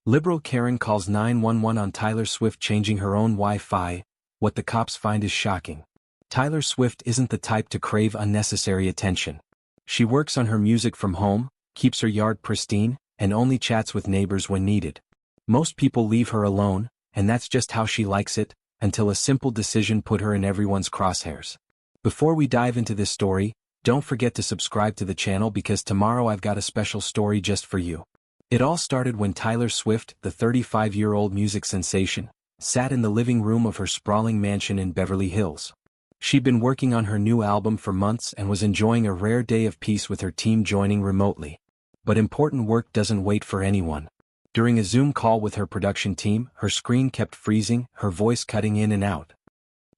Liberal Karen calls 911 on Taylor Swift changing her own Wi-Fi. What the cops find is shocking. Taylor Swift isn't the type to crave unnecessary attention. She works on her music from home, keeps her yard pristine, and only chats with neighbors when needed. Most people leave her alone, and that's just how she likes it, until a simple decision put her in everyone's crosshairs. Before we dive into this story, don't forget to subscribe to the channel because tomorrow I've got a special story just for you. It all started when Taylor Swift, the 35-year-old music sensation, sat in the living room of her sprawling mansion in Beverly Hills. She'd been working on her new album for months and was enjoying a rare day of peace with her team joining remotely. But important work doesn't wait for anyone. During a Zoom call with her production team, her screen kept freezing, her voice cutting in and out.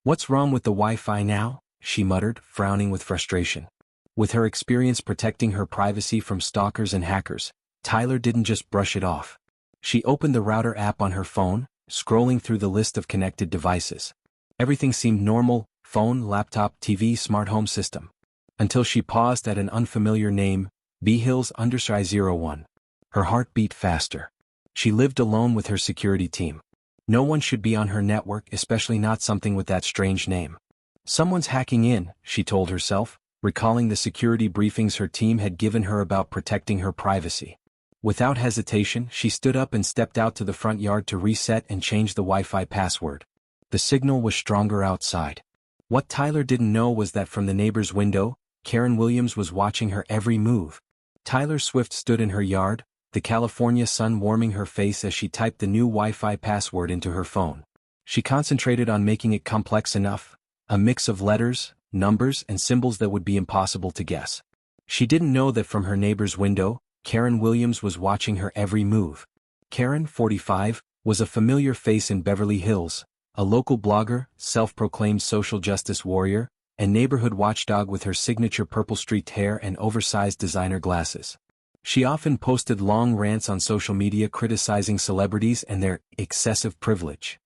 "What's wrong with the Wi-Fi now?" she muttered, frowning with frustration. With her experience protecting her privacy from stalkers and hackers, Taylor didn't just brush it off. She opened the router app on her phone, scrolling through the list of connected devices. Everything seemed normal: phone, laptop, TV, smart home system. Until she paused at an unfamiliar name, BHills_01. Her heart beat faster. She lived alone with her security team. No one should be on her network, especially not something with that strange name. Someone's hacking in, she told herself, recalling the security briefings her team had given her about protecting her privacy. Without hesitation, she stood up and stepped out to the front yard to reset and change the Wi-Fi password. The signal was stronger outside. What Taylor didn't know was that from the neighbor's window, Karen Williams was watching her every move. Taylor Swift stood in her yard, the California sun warming her face as she typed the new Wi-Fi password into her phone. She concentrated on making it complex enough, a mix of letters, numbers, and symbols that would be impossible to guess. She didn't know that from her neighbor's window, Karen Williams was watching her every move. Karen, 45, was a familiar face in Beverly Hills, a local blogger, self-proclaimed social justice warrior, and neighborhood watchdog with her signature purple-streaked hair and oversized designer glasses. She often posted long rants on social media criticizing celebrities and their excessive privilege.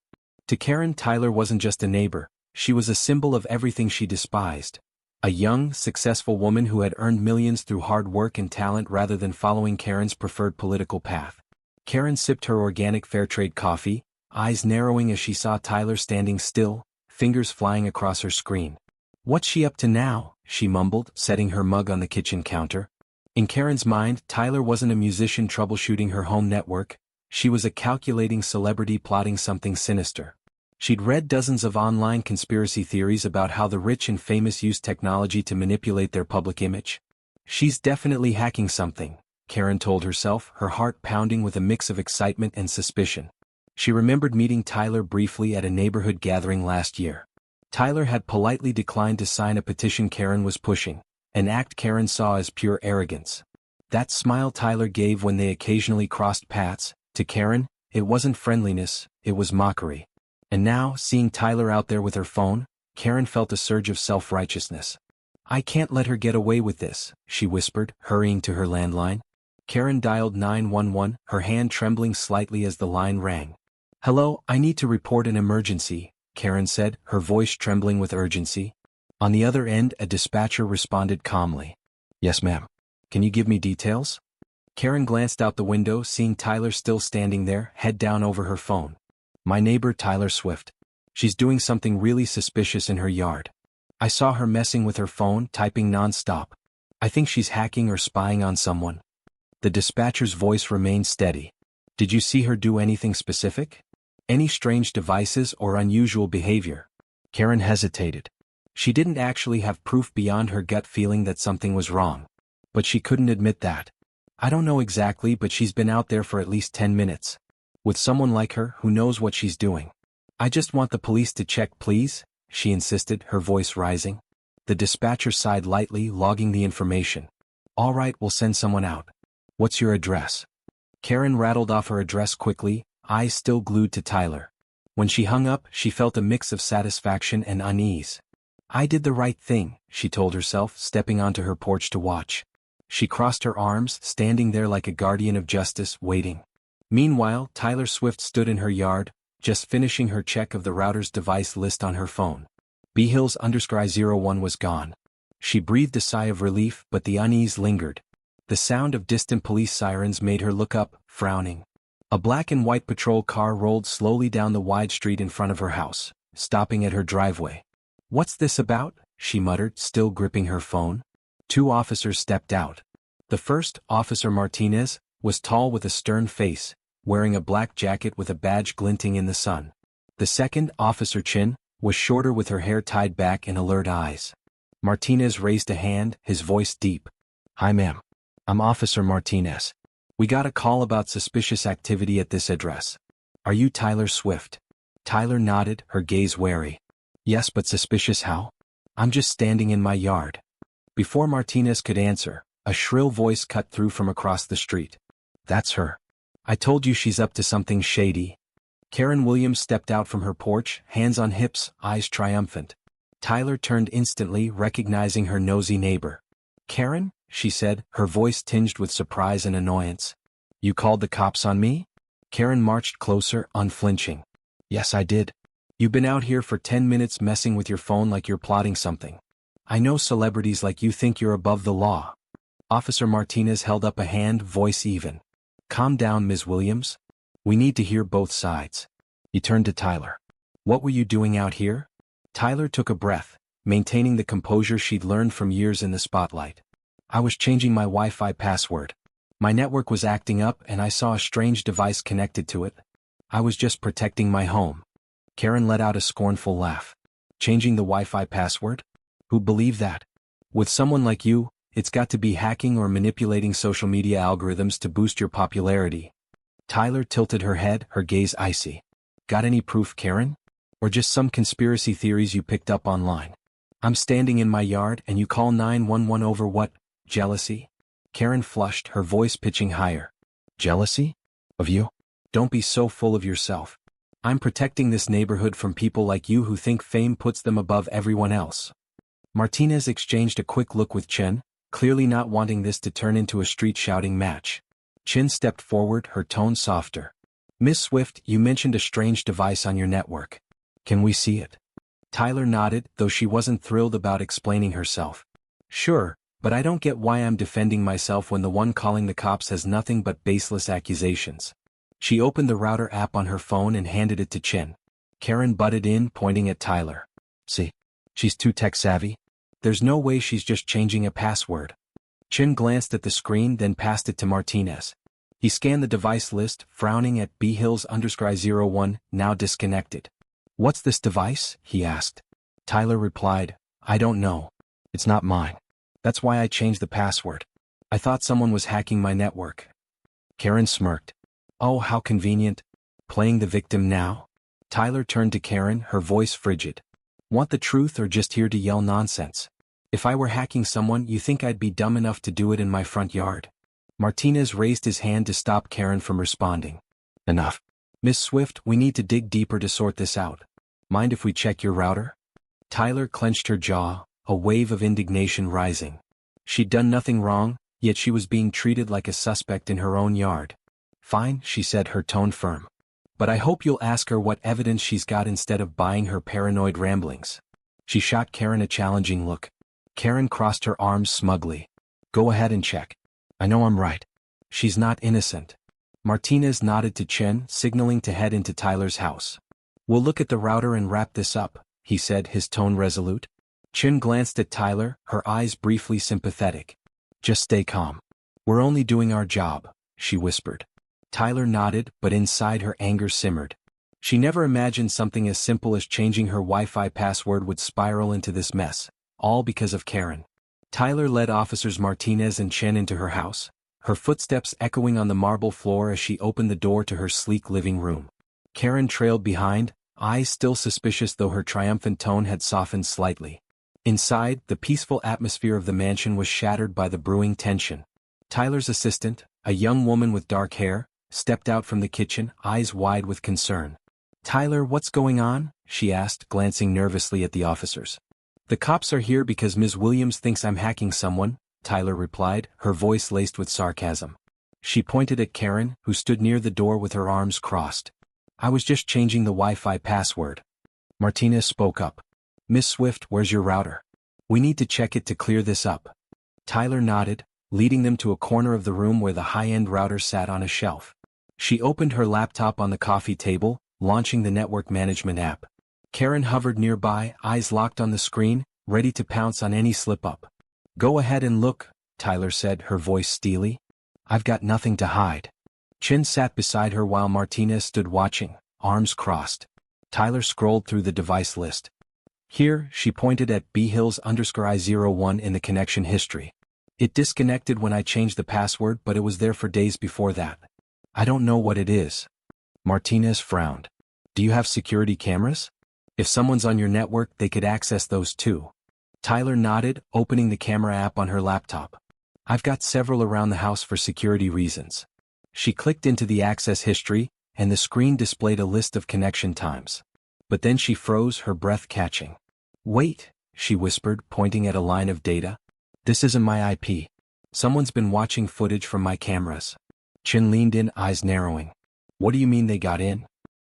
To Karen, Taylor wasn't just a neighbor, she was a symbol of everything she despised. A young, successful woman who had earned millions through hard work and talent rather than following Karen's preferred political path. Karen sipped her organic Fairtrade coffee, eyes narrowing as she saw Taylor standing still, fingers flying across her screen. "What's she up to now?" she mumbled, setting her mug on the kitchen counter. In Karen's mind, Taylor wasn't a musician troubleshooting her home network, she was a calculating celebrity plotting something sinister. She'd read dozens of online conspiracy theories about how the rich and famous use technology to manipulate their public image. "She's definitely hacking something," Karen told herself, her heart pounding with a mix of excitement and suspicion. She remembered meeting Taylor briefly at a neighborhood gathering last year. Taylor had politely declined to sign a petition Karen was pushing, an act Karen saw as pure arrogance. That smile Taylor gave when they occasionally crossed paths, to Karen, it wasn't friendliness, it was mockery. And now, seeing Taylor out there with her phone, Karen felt a surge of self-righteousness. "I can't let her get away with this," she whispered, hurrying to her landline. Karen dialed 911, her hand trembling slightly as the line rang. "Hello, I need to report an emergency," Karen said, her voice trembling with urgency. On the other end, a dispatcher responded calmly. "Yes, ma'am. Can you give me details?" Karen glanced out the window, seeing Taylor still standing there, head down over her phone. "My neighbor Taylor Swift. She's doing something really suspicious in her yard. I saw her messing with her phone, typing non-stop. I think she's hacking or spying on someone." The dispatcher's voice remained steady. "Did you see her do anything specific? Any strange devices or unusual behavior?" Karen hesitated. She didn't actually have proof beyond her gut feeling that something was wrong. But she couldn't admit that. "I don't know exactly, but she's been out there for at least 10 minutes. With someone like her who knows what she's doing. I just want the police to check, please," she insisted, her voice rising. The dispatcher sighed lightly, logging the information. "All right, we'll send someone out. What's your address?" Karen rattled off her address quickly, eyes still glued to Taylor. When she hung up, she felt a mix of satisfaction and unease. "I did the right thing," she told herself, stepping onto her porch to watch. She crossed her arms, standing there like a guardian of justice, waiting. Meanwhile, Taylor Swift stood in her yard, just finishing her check of the router's device list on her phone. BHills_01 was gone. She breathed a sigh of relief, but the unease lingered. The sound of distant police sirens made her look up, frowning. A black and white patrol car rolled slowly down the wide street in front of her house, stopping at her driveway. "What's this about?" she muttered, still gripping her phone. Two officers stepped out. The first, Officer Martinez, was tall with a stern face, wearing a black jacket with a badge glinting in the sun. The second, Officer Chin, was shorter with her hair tied back and alert eyes. Martinez raised a hand, his voice deep. "Hi ma'am. I'm Officer Martinez. We got a call about suspicious activity at this address. Are you Tyler Swift?" Tyler nodded, her gaze wary. "Yes, but suspicious how? I'm just standing in my yard." Before Martinez could answer, a shrill voice cut through from across the street. "That's her. I told you she's up to something shady." Karen Williams stepped out from her porch, hands on hips, eyes triumphant. Tyler turned instantly, recognizing her nosy neighbor. "Karen?" she said, her voice tinged with surprise and annoyance. "You called the cops on me?" Karen marched closer, unflinching. "Yes, I did. You've been out here for 10 minutes messing with your phone like you're plotting something. I know celebrities like you think you're above the law." Officer Martinez held up a hand, voice even. "Calm down, Ms. Williams. We need to hear both sides." He turned to Tyler. "What were you doing out here?" Tyler took a breath, maintaining the composure she'd learned from years in the spotlight. "I was changing my Wi-Fi password. My network was acting up and I saw a strange device connected to it. I was just protecting my home." Karen let out a scornful laugh. "Changing the Wi-Fi password? Who'd believe that? With someone like you, it's got to be hacking or manipulating social media algorithms to boost your popularity." Tyler tilted her head, her gaze icy. "Got any proof, Karen? Or just some conspiracy theories you picked up online? I'm standing in my yard and you call 911 over what? Jealousy?" Karen flushed, her voice pitching higher. "Jealousy? Of you? Don't be so full of yourself. I'm protecting this neighborhood from people like you who think fame puts them above everyone else." Martinez exchanged a quick look with Chen, clearly not wanting this to turn into a street shouting match. Chen stepped forward, her tone softer. "Miss Swift, you mentioned a strange device on your network. Can we see it?" Tyler nodded, though she wasn't thrilled about explaining herself. "Sure, but I don't get why I'm defending myself when the one calling the cops has nothing but baseless accusations." She opened the router app on her phone and handed it to Chen. Karen butted in, pointing at Tyler. "See? She's too tech-savvy. There's no way she's just changing a password." Chen glanced at the screen, then passed it to Martinez. He scanned the device list, frowning at bhills_01, now disconnected. "What's this device?" he asked. Tyler replied, "I don't know. It's not mine. That's why I changed the password. I thought someone was hacking my network." Karen smirked. "Oh, how convenient. Playing the victim now?" Tyler turned to Karen, her voice frigid. "Want the truth or just here to yell nonsense? If I were hacking someone, you think I'd be dumb enough to do it in my front yard?" Martinez raised his hand to stop Karen from responding. "Enough. Miss Swift, we need to dig deeper to sort this out. Mind if we check your router?" Tyler clenched her jaw, a wave of indignation rising. She'd done nothing wrong, yet she was being treated like a suspect in her own yard. "Fine," she said, her tone firm. "But I hope you'll ask her what evidence she's got instead of buying her paranoid ramblings." She shot Karen a challenging look. Karen crossed her arms smugly. "Go ahead and check. I know I'm right. She's not innocent." Martinez nodded to Chen, signaling to head into Tyler's house. "We'll look at the router and wrap this up," he said, his tone resolute. Chen glanced at Tyler, her eyes briefly sympathetic. "Just stay calm. We're only doing our job," she whispered. Tyler nodded, but inside her anger simmered. She never imagined something as simple as changing her Wi-Fi password would spiral into this mess, all because of Karen. Tyler led Officers Martinez and Chen into her house, her footsteps echoing on the marble floor as she opened the door to her sleek living room. Karen trailed behind, eyes still suspicious though her triumphant tone had softened slightly. Inside, the peaceful atmosphere of the mansion was shattered by the brewing tension. Tyler's assistant, a young woman with dark hair, stepped out from the kitchen, eyes wide with concern. "Tyler, what's going on?" she asked, glancing nervously at the officers. "The cops are here because Ms. Williams thinks I'm hacking someone," Tyler replied, her voice laced with sarcasm. She pointed at Karen, who stood near the door with her arms crossed. "I was just changing the Wi-Fi password." Martinez spoke up. "Miss Swift, where's your router? We need to check it to clear this up." Tyler nodded, leading them to a corner of the room where the high-end router sat on a shelf. She opened her laptop on the coffee table, launching the network management app. Karen hovered nearby, eyes locked on the screen, ready to pounce on any slip-up. "Go ahead and look," Tyler said, her voice steely. "I've got nothing to hide." Chin sat beside her while Martinez stood watching, arms crossed. Tyler scrolled through the device list. Here, she pointed at bhills_I01 in the connection history. "It disconnected when I changed the password, but it was there for days before that. I don't know what it is." Martinez frowned. "Do you have security cameras? If someone's on your network, they could access those too." Tyler nodded, opening the camera app on her laptop. "I've got several around the house for security reasons." She clicked into the access history, and the screen displayed a list of connection times. But then she froze, her breath catching. "Wait," she whispered, pointing at a line of data. "This isn't my IP. Someone's been watching footage from my cameras." Chin leaned in, eyes narrowing. "What do you mean they got in?"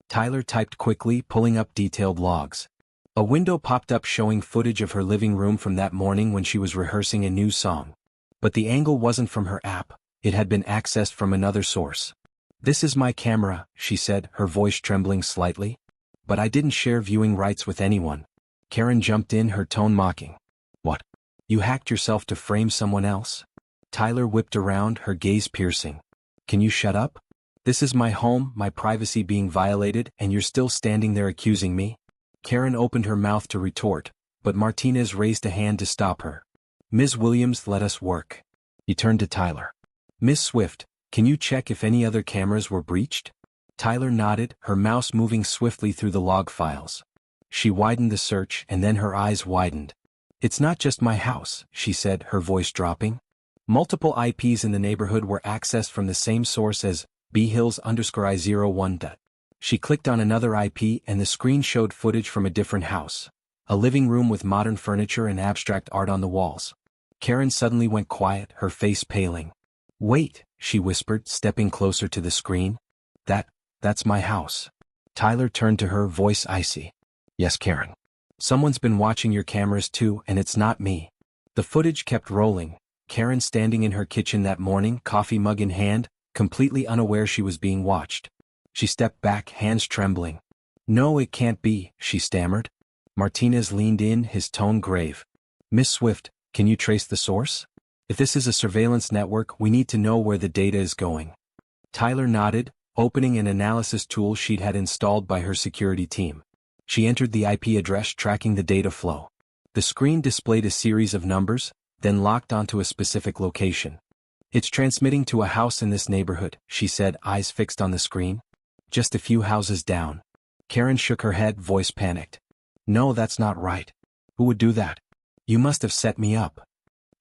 Tyler typed quickly, pulling up detailed logs. A window popped up showing footage of her living room from that morning when she was rehearsing a new song. But the angle wasn't from her app, it had been accessed from another source. "This is my camera," she said, her voice trembling slightly. "But I didn't share viewing rights with anyone." Karen jumped in, her tone mocking. "What? You hacked yourself to frame someone else?" Tyler whipped around, her gaze piercing. "Can you shut up? This is my home, my privacy being violated, and you're still standing there accusing me?" Karen opened her mouth to retort, but Martinez raised a hand to stop her. "Ms. Williams, let us work." He turned to Tyler. "Ms. Swift, can you check if any other cameras were breached?" Tyler nodded, her mouse moving swiftly through the log files. She widened the search, and then her eyes widened. "It's not just my house," she said, her voice dropping. "Multiple IPs in the neighborhood were accessed from the same source as bhills_I01. She clicked on another IP and the screen showed footage from a different house. A living room with modern furniture and abstract art on the walls. Karen suddenly went quiet, her face paling. "Wait," she whispered, stepping closer to the screen. That's my house." Tyler turned to her, voice icy. "Yes, Karen. Someone's been watching your cameras too, and it's not me." The footage kept rolling. Karen standing in her kitchen that morning, coffee mug in hand, completely unaware she was being watched. She stepped back, hands trembling. "No, it can't be," she stammered. Martinez leaned in, his tone grave. "Miss Swift, can you trace the source? If this is a surveillance network, we need to know where the data is going." Tyler nodded, opening an analysis tool she'd had installed by her security team. She entered the IP address, tracking the data flow. The screen displayed a series of numbers, then locked onto a specific location. "It's transmitting to a house in this neighborhood," she said, eyes fixed on the screen. "Just a few houses down." Karen shook her head, voice panicked. "No, that's not right. Who would do that? You must have set me up."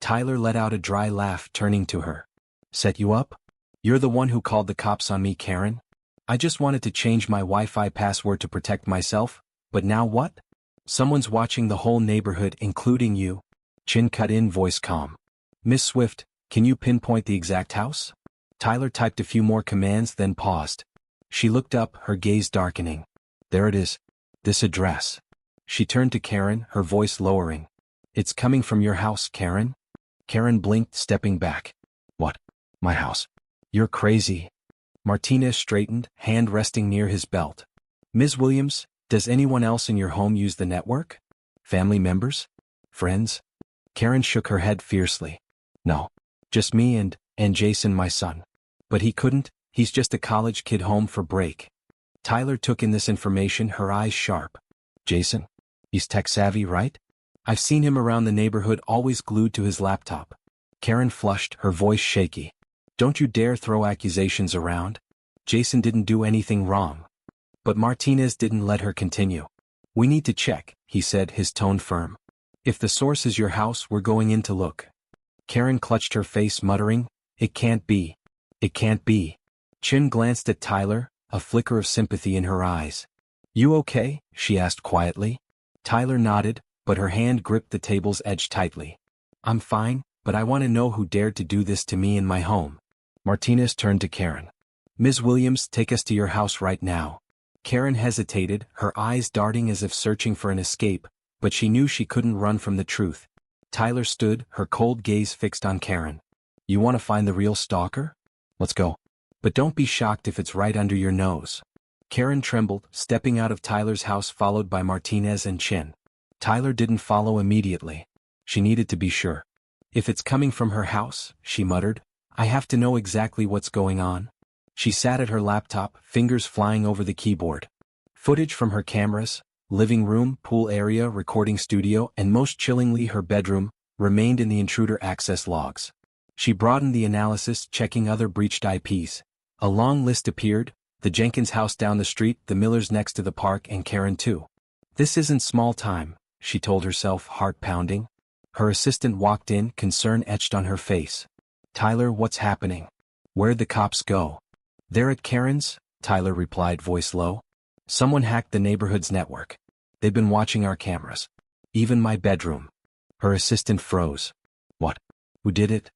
Tyler let out a dry laugh, turning to her. "Set you up? You're the one who called the cops on me, Karen. I just wanted to change my Wi-Fi password to protect myself, but now what? Someone's watching the whole neighborhood, including you." Chin cut in, voice calm. "Miss Swift, can you pinpoint the exact house?" Tyler typed a few more commands, then paused. She looked up, her gaze darkening. "There it is. This address." She turned to Karen, her voice lowering. "It's coming from your house, Karen." Karen blinked, stepping back. "What? My house? You're crazy." Martinez straightened, hand resting near his belt. "Ms. Williams, does anyone else in your home use the network? Family members? Friends?" Karen shook her head fiercely. "No. Just me and Jason, my son. But he's just a college kid home for break." Tyler took in this information, her eyes sharp. "Jason? He's tech-savvy, right? I've seen him around the neighborhood, always glued to his laptop." Karen flushed, her voice shaky. "Don't you dare throw accusations around. Jason didn't do anything wrong." But Martinez didn't let her continue. "We need to check," he said, his tone firm. "If the source is your house, we're going in to look." Karen clutched her face, muttering, "It can't be. It can't be." Chin glanced at Tyler, a flicker of sympathy in her eyes. "You okay?" she asked quietly. Tyler nodded, but her hand gripped the table's edge tightly. "I'm fine, but I want to know who dared to do this to me in my home." Martinez turned to Karen. "Ms. Williams, take us to your house right now." Karen hesitated, her eyes darting as if searching for an escape, but she knew she couldn't run from the truth. Tyler stood, her cold gaze fixed on Karen. "You want to find the real stalker? Let's go." But don't be shocked if it's right under your nose. Karen trembled, stepping out of Tyler's house followed by Martinez and Chin. Tyler didn't follow immediately. She needed to be sure. If it's coming from her house, she muttered, I have to know exactly what's going on. She sat at her laptop, fingers flying over the keyboard. Footage from her cameras, living room, pool area, recording studio, and most chillingly her bedroom, remained in the intruder access logs. She broadened the analysis, checking other breached IPs. A long list appeared: the Jenkins house down the street, the Millers next to the park, and Karen too. This isn't small time, she told herself, heart pounding. Her assistant walked in, concern etched on her face. Tyler, what's happening? Where'd the cops go? They're at Karen's, Tyler replied, voice low. Someone hacked the neighborhood's network. They've been watching our cameras. Even my bedroom. Her assistant froze. What? Who did it?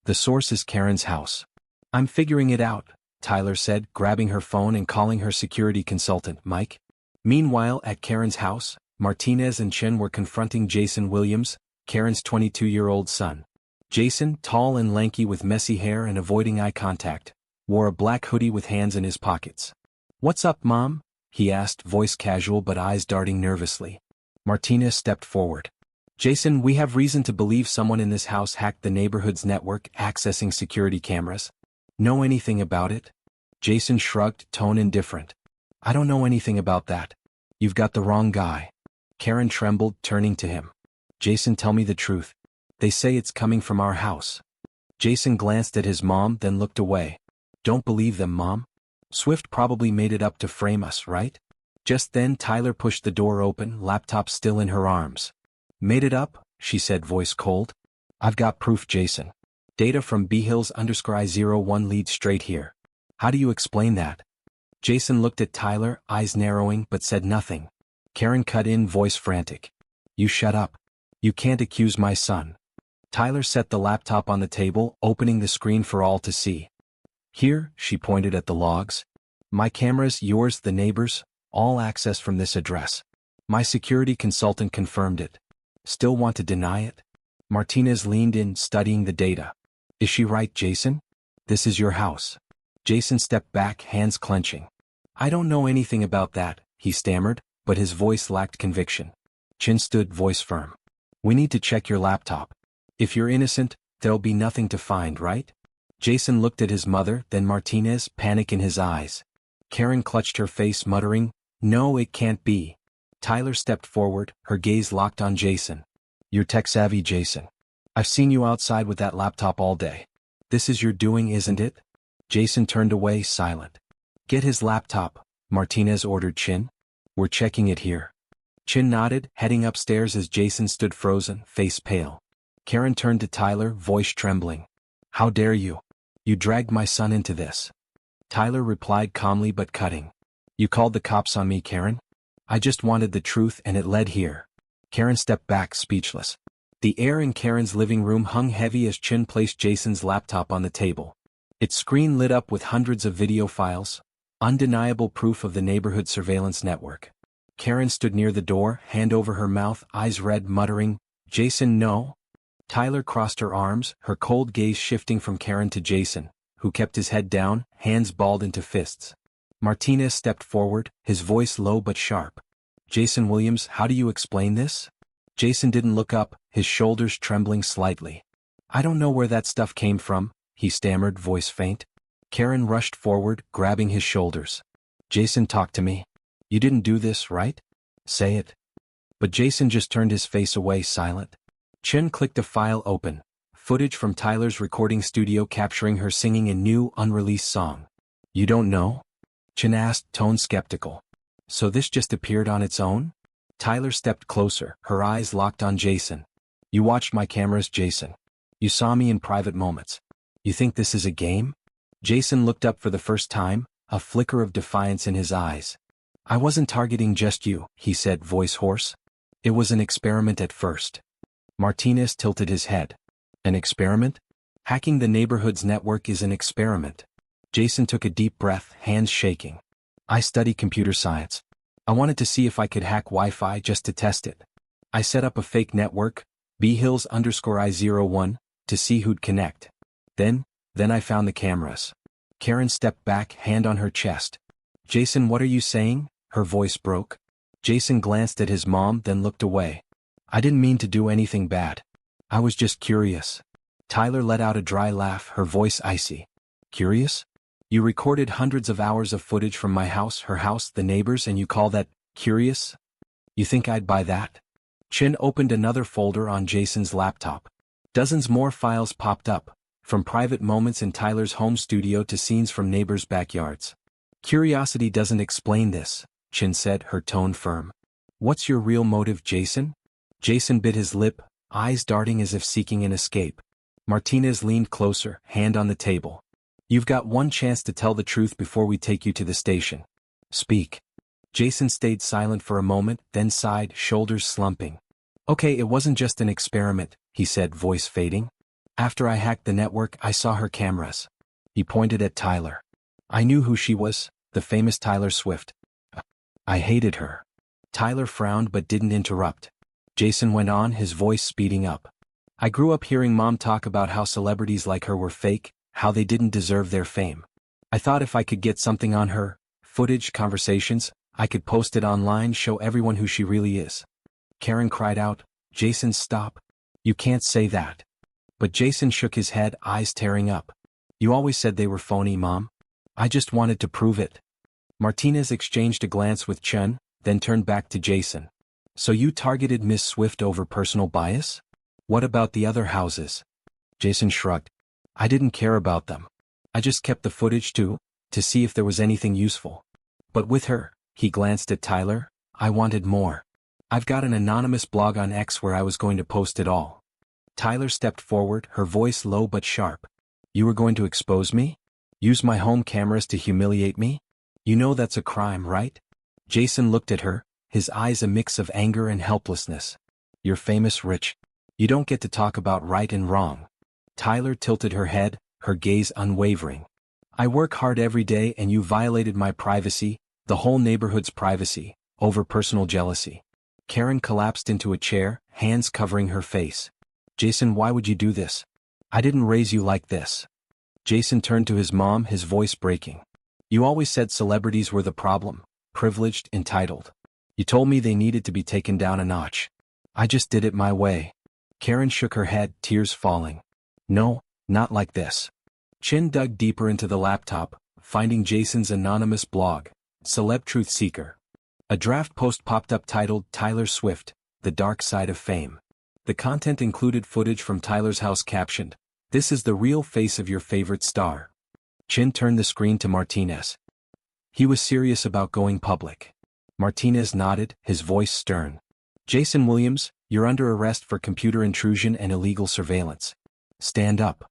The source is Karen's house. I'm figuring it out, Tyler said, grabbing her phone and calling her security consultant, Mike. Meanwhile, at Karen's house, Martinez and Chen were confronting Jason Williams, Karen's 22-year-old son. Jason, tall and lanky with messy hair and avoiding eye contact, wore a black hoodie with hands in his pockets. What's up, Mom? He asked, voice casual but eyes darting nervously. Martinez stepped forward. Jason, we have reason to believe someone in this house hacked the neighborhood's network, accessing security cameras. Know anything about it? Jason shrugged, tone indifferent. I don't know anything about that. You've got the wrong guy. Karen trembled, turning to him. Jason, tell me the truth. They say it's coming from our house. Jason glanced at his mom, then looked away. Don't believe them, Mom. Swift probably made it up to frame us, right? Just then Tyler pushed the door open, laptop still in her arms. Made it up, she said, voice cold. I've got proof, Jason. Data from bhills_I01 leads straight here. How do you explain that? Jason looked at Tyler, eyes narrowing, but said nothing. Karen cut in, voice frantic. You shut up. You can't accuse my son. Tyler set the laptop on the table, opening the screen for all to see. Here, she pointed at the logs. My cameras, yours, the neighbors, all access from this address. My security consultant confirmed it. Still want to deny it? Martinez leaned in, studying the data. Is she right, Jason? This is your house. Jason stepped back, hands clenching. I don't know anything about that, he stammered, but his voice lacked conviction. Chin stood, voice firm. We need to check your laptop. If you're innocent, there'll be nothing to find, right? Jason looked at his mother, then Martinez, panic in his eyes. Karen clutched her face, muttering, No, it can't be. Tyler stepped forward, her gaze locked on Jason. You're tech-savvy, Jason. I've seen you outside with that laptop all day. This is your doing, isn't it? Jason turned away, silent. Get his laptop, Martinez ordered Chin. We're checking it here. Chin nodded, heading upstairs as Jason stood frozen, face pale. Karen turned to Tyler, voice trembling. How dare you? You dragged my son into this. Tyler replied calmly but cutting. You called the cops on me, Karen? I just wanted the truth and it led here. Karen stepped back, speechless. The air in Karen's living room hung heavy as Chin placed Jason's laptop on the table. Its screen lit up with hundreds of video files, undeniable proof of the neighborhood surveillance network. Karen stood near the door, hand over her mouth, eyes red, muttering, Jason, no. Tyler crossed her arms, her cold gaze shifting from Karen to Jason, who kept his head down, hands balled into fists. Martinez stepped forward, his voice low but sharp. Jason Williams, how do you explain this? Jason didn't look up, his shoulders trembling slightly. I don't know where that stuff came from, he stammered, voice faint. Karen rushed forward, grabbing his shoulders. Jason, talk to me. You didn't do this, right? Say it. But Jason just turned his face away, silent. Chen clicked a file open, footage from Tyler's recording studio capturing her singing a new, unreleased song. You don't know? Chen asked, tone skeptical. So this just appeared on its own? Tyler stepped closer, her eyes locked on Jason. You watched my cameras, Jason. You saw me in private moments. You think this is a game? Jason looked up for the first time, a flicker of defiance in his eyes. I wasn't targeting just you, he said, voice hoarse. It was an experiment at first. Martinez tilted his head. An experiment? Hacking the neighborhood's network is an experiment. Jason took a deep breath, hands shaking. I study computer science. I wanted to see if I could hack Wi-Fi just to test it. I set up a fake network, bhills_I01, to see who'd connect. Then I found the cameras. Karen stepped back, hand on her chest. Jason, what are you saying? Her voice broke. Jason glanced at his mom, then looked away. I didn't mean to do anything bad. I was just curious. Tyler let out a dry laugh, her voice icy. Curious? You recorded hundreds of hours of footage from my house, her house, the neighbors, and you call that curious? You think I'd buy that? Chin opened another folder on Jason's laptop. Dozens more files popped up, from private moments in Tyler's home studio to scenes from neighbors' backyards. Curiosity doesn't explain this, Chin said, her tone firm. What's your real motive, Jason? Jason bit his lip, eyes darting as if seeking an escape. Martinez leaned closer, hand on the table. You've got one chance to tell the truth before we take you to the station. Speak. Jason stayed silent for a moment, then sighed, shoulders slumping. Okay, it wasn't just an experiment, he said, voice fading. After I hacked the network, I saw her cameras. He pointed at Tyler. I knew who she was, the famous Tyler Swift. I hated her. Tyler frowned but didn't interrupt. Jason went on, his voice speeding up. I grew up hearing Mom talk about how celebrities like her were fake, how they didn't deserve their fame. I thought if I could get something on her, footage, conversations, I could post it online, show everyone who she really is. Karen cried out, Jason, stop. You can't say that. But Jason shook his head, eyes tearing up. You always said they were phony, Mom. I just wanted to prove it. Martinez exchanged a glance with Chen, then turned back to Jason. So you targeted Miss Swift over personal bias? What about the other houses? Jason shrugged. I didn't care about them. I just kept the footage to see if there was anything useful. But with her, he glanced at Tyler, I wanted more. I've got an anonymous blog on X where I was going to post it all. Tyler stepped forward, her voice low but sharp. You were going to expose me? Use my home cameras to humiliate me? You know that's a crime, right? Jason looked at her, his eyes a mix of anger and helplessness. You're famous, Rich. You don't get to talk about right and wrong. Tyler tilted her head, her gaze unwavering. I work hard every day and you violated my privacy, the whole neighborhood's privacy, over personal jealousy. Karen collapsed into a chair, hands covering her face. Jason, why would you do this? I didn't raise you like this. Jason turned to his mom, his voice breaking. You always said celebrities were the problem, privileged, entitled. You told me they needed to be taken down a notch. I just did it my way. Karen shook her head, tears falling. No, not like this. Chin dug deeper into the laptop, finding Jason's anonymous blog, Celeb Truth Seeker. A draft post popped up titled Tyler Swift, The Dark Side of Fame. The content included footage from Tyler's house captioned, This is the real face of your favorite star. Chin turned the screen to Martinez. He was serious about going public. Martinez nodded, his voice stern. Jason Williams, you're under arrest for computer intrusion and illegal surveillance. Stand up.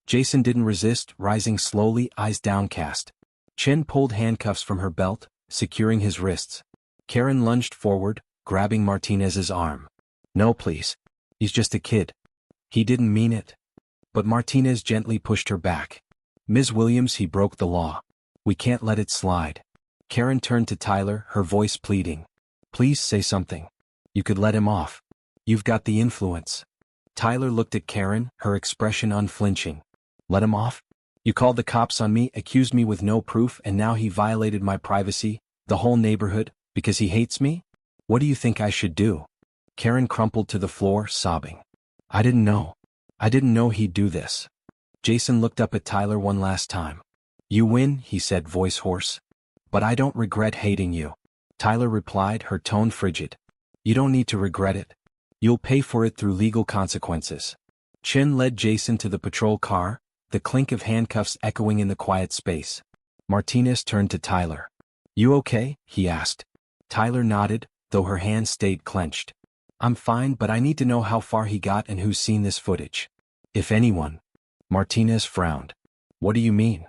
Jason didn't resist, rising slowly, eyes downcast. Chin pulled handcuffs from her belt, securing his wrists. Karen lunged forward, grabbing Martinez's arm. No, please. He's just a kid. He didn't mean it. But Martinez gently pushed her back. Ms. Williams, he broke the law. We can't let it slide. Karen turned to Tyler, her voice pleading. Please say something. You could let him off. You've got the influence. Tyler looked at Karen, her expression unflinching. Let him off? You called the cops on me, accused me with no proof, and now he violated my privacy, the whole neighborhood, because he hates me? What do you think I should do? Karen crumpled to the floor, sobbing. I didn't know. I didn't know he'd do this. Jason looked up at Tyler one last time. You win, he said, voice hoarse. But I don't regret hating you. Tyler replied, her tone frigid. You don't need to regret it. You'll pay for it through legal consequences. Chin led Jason to the patrol car, the clink of handcuffs echoing in the quiet space. Martinez turned to Tyler. You okay? He asked. Tyler nodded, though her hands stayed clenched. I'm fine, but I need to know how far he got and who's seen this footage. If anyone. Martinez frowned. What do you mean?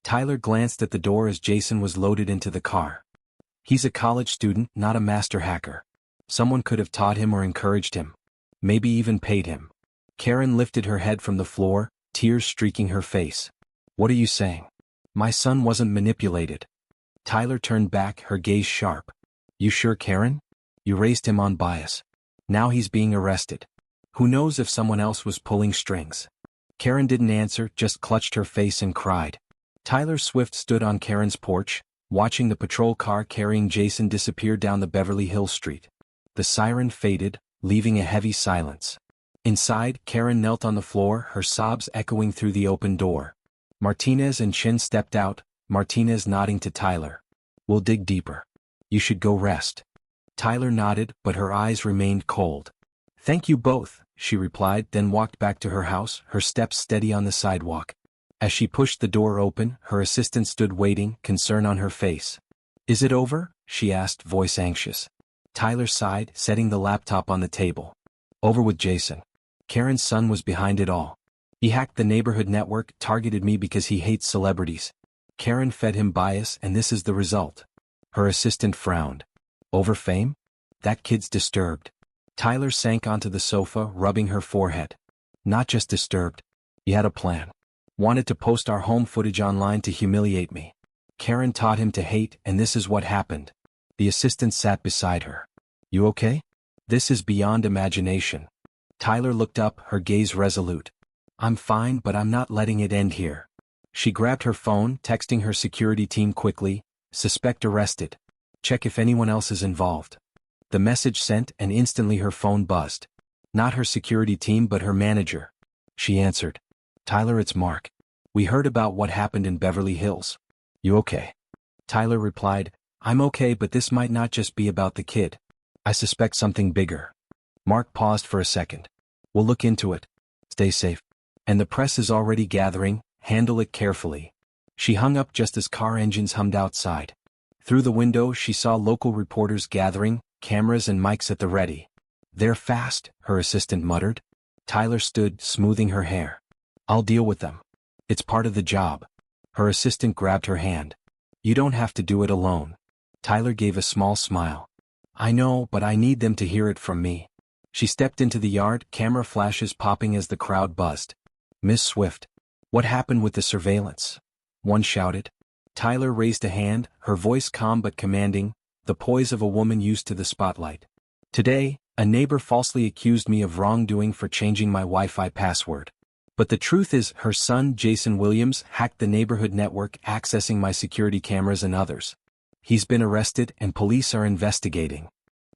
Tyler glanced at the door as Jason was loaded into the car. He's a college student, not a master hacker. Someone could have taught him or encouraged him. Maybe even paid him. Karen lifted her head from the floor, tears streaking her face. What are you saying? My son wasn't manipulated. Tyler turned back, her gaze sharp. You sure, Karen? You raised him on bias. Now he's being arrested. Who knows if someone else was pulling strings? Karen didn't answer, just clutched her face and cried. Tyler Swift stood on Karen's porch, watching the patrol car carrying Jason disappear down the Beverly Hills street. The siren faded, leaving a heavy silence. Inside, Karen knelt on the floor, her sobs echoing through the open door. Martinez and Chin stepped out, Martinez nodding to Tyler. "We'll dig deeper. You should go rest." Tyler nodded, but her eyes remained cold. "Thank you both," she replied, then walked back to her house, her steps steady on the sidewalk. As she pushed the door open, her assistant stood waiting, concern on her face. "Is it over?" she asked, voice anxious. Tyler sighed, setting the laptop on the table. "Over with Jason. Karen's son was behind it all. He hacked the neighborhood network, targeted me because he hates celebrities. Karen fed him bias, and this is the result." Her assistant frowned. "Over fame? That kid's disturbed." Tyler sank onto the sofa, rubbing her forehead. "Not just disturbed. He had a plan. Wanted to post our home footage online to humiliate me. Karen taught him to hate, and this is what happened." The assistant sat beside her. "You okay?" "This is beyond imagination." Tyler looked up, her gaze resolute. "I'm fine, but I'm not letting it end here." She grabbed her phone, texting her security team quickly, "Suspect arrested. Check if anyone else is involved." The message sent, and instantly her phone buzzed. Not her security team but her manager. She answered. "Tyler, it's Mark. We heard about what happened in Beverly Hills. You okay?" Tyler replied, "I'm okay, but this might not just be about the kid. I suspect something bigger." Mark paused for a second. "We'll look into it. Stay safe. And the press is already gathering, handle it carefully." She hung up just as car engines hummed outside. Through the window she saw local reporters gathering, cameras and mics at the ready. "They're fast," her assistant muttered. Tyler stood, smoothing her hair. "I'll deal with them. It's part of the job." Her assistant grabbed her hand. "You don't have to do it alone." Tyler gave a small smile. "I know, but I need them to hear it from me." She stepped into the yard, camera flashes popping as the crowd buzzed. "Miss Swift, what happened with the surveillance?" one shouted. Tyler raised a hand, her voice calm but commanding, the poise of a woman used to the spotlight. "Today, a neighbor falsely accused me of wrongdoing for changing my Wi-Fi password. But the truth is, her son, Jason Williams, hacked the neighborhood network, accessing my security cameras and others. He's been arrested and police are investigating."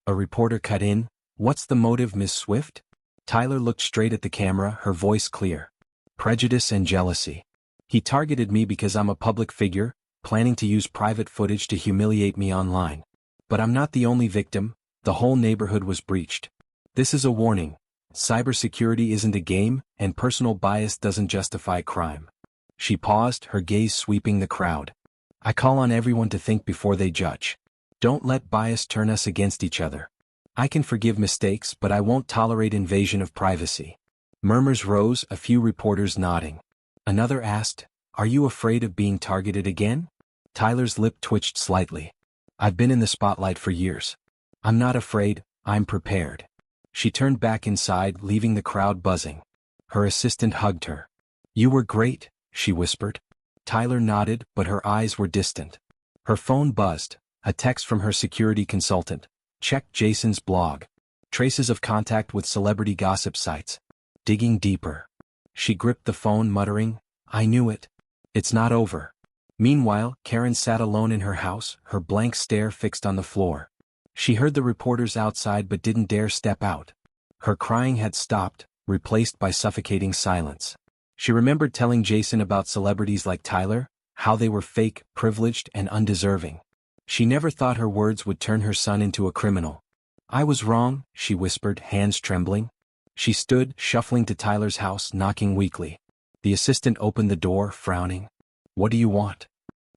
A reporter cut in, "What's the motive, Miss Swift?" Tyler looked straight at the camera, her voice clear. "Prejudice and jealousy. He targeted me because I'm a public figure, planning to use private footage to humiliate me online. But I'm not the only victim, the whole neighborhood was breached. This is a warning. Cybersecurity isn't a game, and personal bias doesn't justify crime." She paused, her gaze sweeping the crowd. "I call on everyone to think before they judge. Don't let bias turn us against each other. I can forgive mistakes, but I won't tolerate invasion of privacy." Murmurs rose, a few reporters nodding. Another asked, "Are you afraid of being targeted again?" Tyler's lip twitched slightly. "I've been in the spotlight for years. I'm not afraid, I'm prepared." She turned back inside, leaving the crowd buzzing. Her assistant hugged her. "You were great," she whispered. Tyler nodded, but her eyes were distant. Her phone buzzed, a text from her security consultant. "Check Jason's blog. Traces of contact with celebrity gossip sites. Digging deeper." She gripped the phone, muttering, "I knew it. It's not over." Meanwhile, Karen sat alone in her house, her blank stare fixed on the floor. She heard the reporters outside but didn't dare step out. Her crying had stopped, replaced by suffocating silence. She remembered telling Jason about celebrities like Tyler, how they were fake, privileged, and undeserving. She never thought her words would turn her son into a criminal. "I was wrong," she whispered, hands trembling. She stood, shuffling to Tyler's house, knocking weakly. The assistant opened the door, frowning. "What do you want?"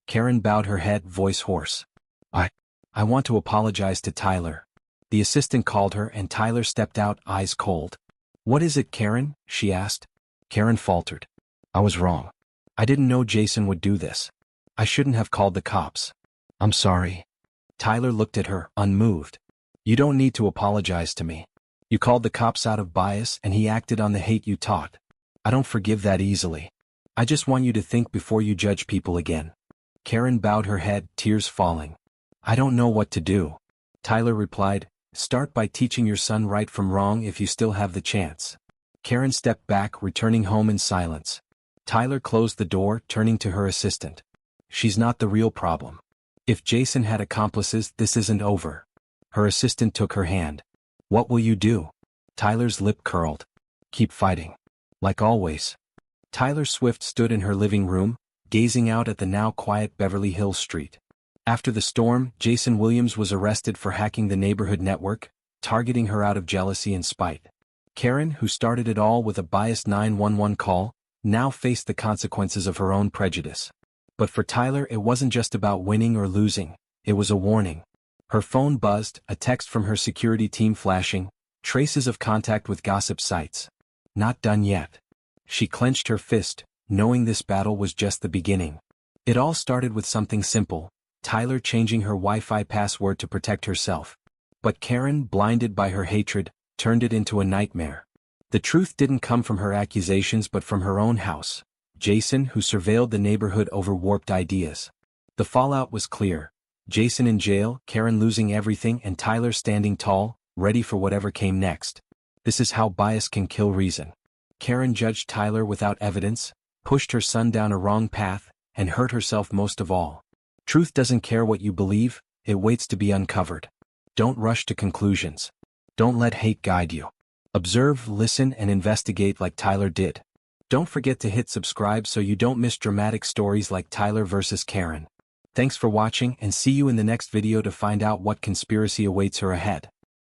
Karen bowed her head, voice hoarse. I want to apologize to Tyler." The assistant called her and Tyler stepped out, eyes cold. "What is it, Karen?" she asked. Karen faltered. "I was wrong. I didn't know Jason would do this. I shouldn't have called the cops. I'm sorry." Tyler looked at her, unmoved. "You don't need to apologize to me. You called the cops out of bias and he acted on the hate you taught. I don't forgive that easily. I just want you to think before you judge people again." Karen bowed her head, tears falling. "I don't know what to do." Tyler replied, "Start by teaching your son right from wrong if you still have the chance." Karen stepped back, returning home in silence. Tyler closed the door, turning to her assistant. She's not the real problem. If Jason had accomplices, this isn't over. Her assistant took her hand. What will you do? Tyler's lip curled. Keep fighting. Like always. Tyler Swift stood in her living room, gazing out at the now quiet Beverly Hills street. After the storm, Jason Williams was arrested for hacking the neighborhood network, targeting her out of jealousy and spite. Karen, who started it all with a biased 911 call, now faced the consequences of her own prejudice. But for Tyler, it wasn't just about winning or losing, it was a warning. Her phone buzzed, a text from her security team flashing, traces of contact with gossip sites. Not done yet. She clenched her fist, knowing this battle was just the beginning. It all started with something simple, Tyler changing her Wi-Fi password to protect herself. But Karen, blinded by her hatred, turned it into a nightmare. The truth didn't come from her accusations but from her own house. Jason, who surveilled the neighborhood over warped ideas. The fallout was clear. Jason in jail, Karen losing everything, and Tyler standing tall, ready for whatever came next. This is how bias can kill reason. Karen judged Tyler without evidence, pushed her son down a wrong path, and hurt herself most of all. Truth doesn't care what you believe, it waits to be uncovered. Don't rush to conclusions. Don't let hate guide you. Observe, listen, and investigate like Tyler did. Don't forget to hit subscribe so you don't miss dramatic stories like Tyler versus Karen. Thanks for watching, and see you in the next video to find out what conspiracy awaits her ahead.